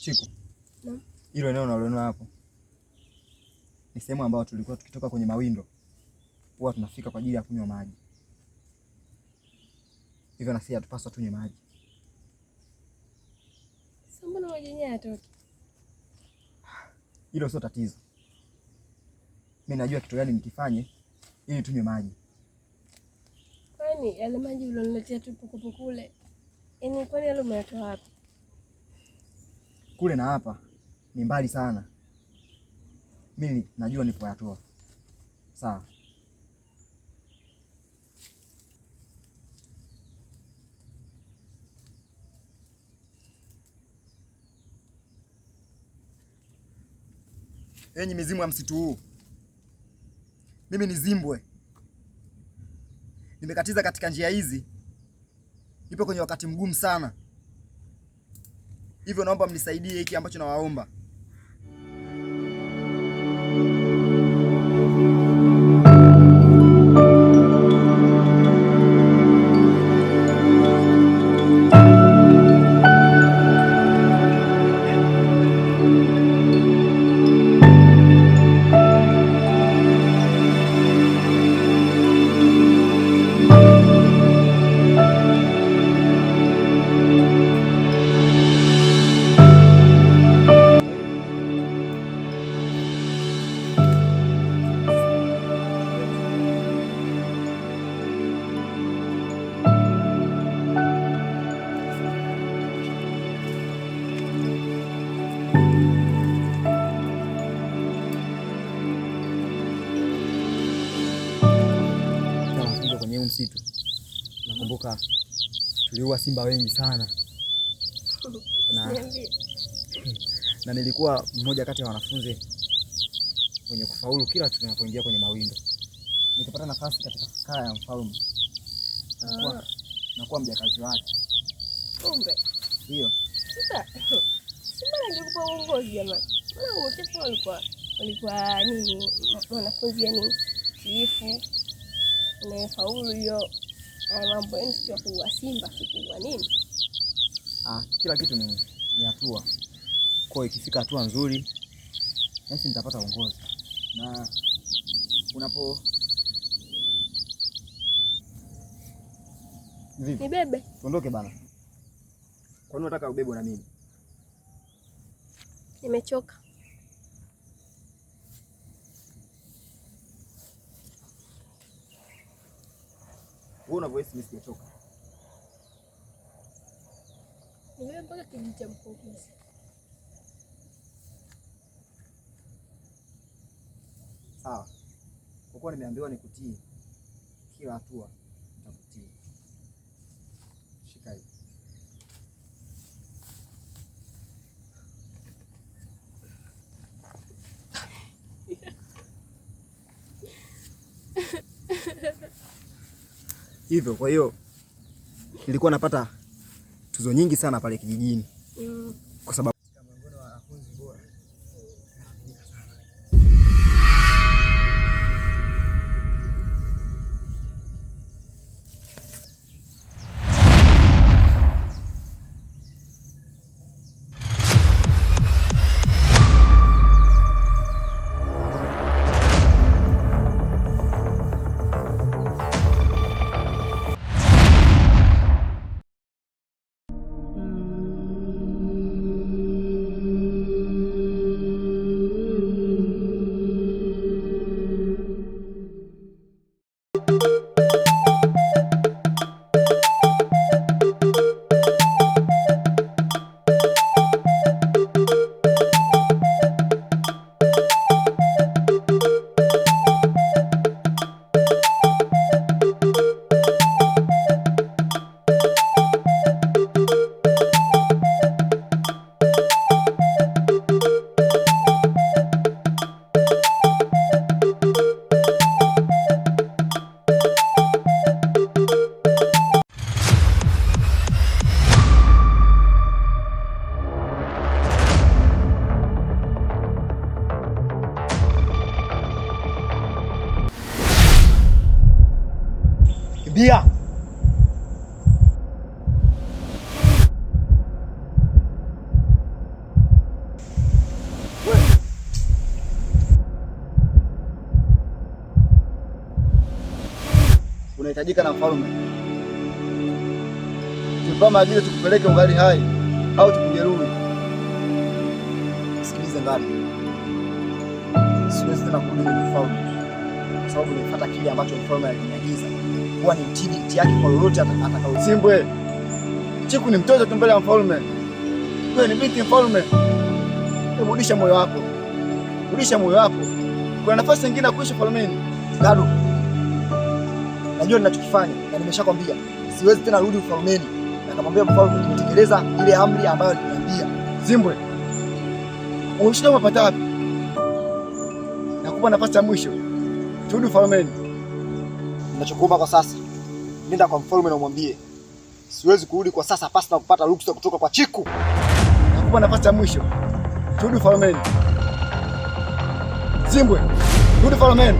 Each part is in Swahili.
Chiku. Naam. Hilo eneo unaloona hapo ni sehemu ambayo tulikuwa tukitoka kwenye mawindo huwa tunafika kwa ajili ya kunywa maji. Hivyo na sisi hatupaswa tunywe maji. Sasa mbona maji yenyewe hayatoki? Hilo sio tatizo. Mimi najua kitu gani nikifanye ili tunywe maji. Kwani yale maji ulioniletea tu kule, yaani kwani yale umeyatoa wapi? Kule na hapa ni mbali sana. Mimi najua nilipoyatoa. Sawa. Enyi mizimu ya msitu huu, mimi ni Zimbwe. Nimekatiza katika njia hizi, nipo kwenye wakati mgumu sana, hivyo naomba mnisaidie hiki ambacho nawaomba. Kwenye msitu nakumbuka tuliua simba wengi sana na nilikuwa mmoja kati ya wanafunzi wenye kufaulu kila tunapoingia kwenye mawindo. Nikapata nafasi katika kaya ya mfalme, nakuwa mjakazi wake. Kumbe ndio sasa simba angekupa uongozi jamani. Maana wote walikuwa nini wanafunzi, yani tiifu unayefaulu hiyo mambo yenu, sio kuua simba, kuua nini. Kila kitu ni hatua. Kwa hiyo ikifika hatua nzuri nasi nitapata uongozi. Na unapo vipi? Nibebe. Tuondoke bana. Kwa nini unataka ubebwe na mimi? Nimechoka. Wewe unavyohisi mimi sijachoka. Niwe mpaka kijiji cha Mkongezi. Sawa. Kwa kuwa nimeambiwa nikutii kila hatua nitakutii. Shika hii. Hivyo kwa hiyo nilikuwa napata tuzo nyingi sana pale kijijini. Kwa sababu miongoni mwa wanafunzi bora. unahitajika na mfalme. Tupa maagizo tukupeleke ungali hai au tukujeruhi. Sikiliza Ngadu, siwezi tena kurudi kwa mfalme kwa sababu nimefuata kile ambacho mfalme aliniagiza kuwa ni mtii yake kwa lolote atakalo. Simbwe, Chiku ni mtoto tu mbele ya mfalme. Wewe ni binti mfalme. Rudisha moyo wako, rudisha moyo wako. Kuna nafasi nyingine ya kuishi falmeni. Ngadu, najua ninachokifanya na nimeshakwambia siwezi tena rudi ufalmeni. Na kamwambia mfalme nimetekeleza ile amri ambayo aliniambia. Zimbwe, unashida umepata wapi? Nakupa nafasi ya mwisho. Turudi ufalmeni. Ninachokuomba kwa sasa, nenda kwa mfalme na umwambie siwezi kurudi kwa sasa pasi na kupata ruhusa kutoka kwa Chiku. Nakupa nafasi ya mwisho. Turudi ufalmeni. Zimbwe, turudi ufalmeni.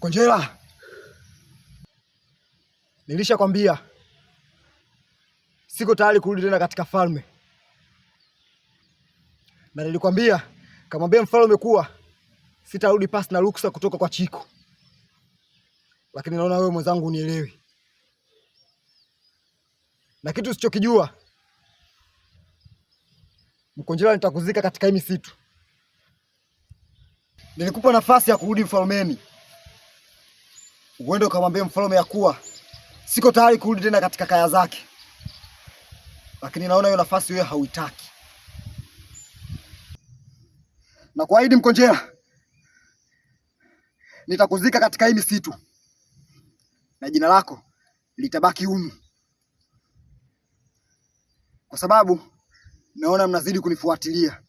Mkonjela, nilishakwambia siko tayari kurudi tena katika falme, na nilikwambia kamwambia mfalme kuwa sitarudi pasi na ruhusa kutoka kwa Chiku, lakini naona wewe mwenzangu unielewi, na kitu usichokijua Mkonjela, nitakuzika katika hii misitu. Nilikupa nafasi ya kurudi mfalmeni uende ukamwambia mfalme ya kuwa siko tayari kurudi tena katika kaya zake, lakini naona hiyo nafasi wewe hauitaki. Na kuahidi Mkonjela, nitakuzika katika hii misitu na jina lako litabaki humu, kwa sababu naona mnazidi kunifuatilia.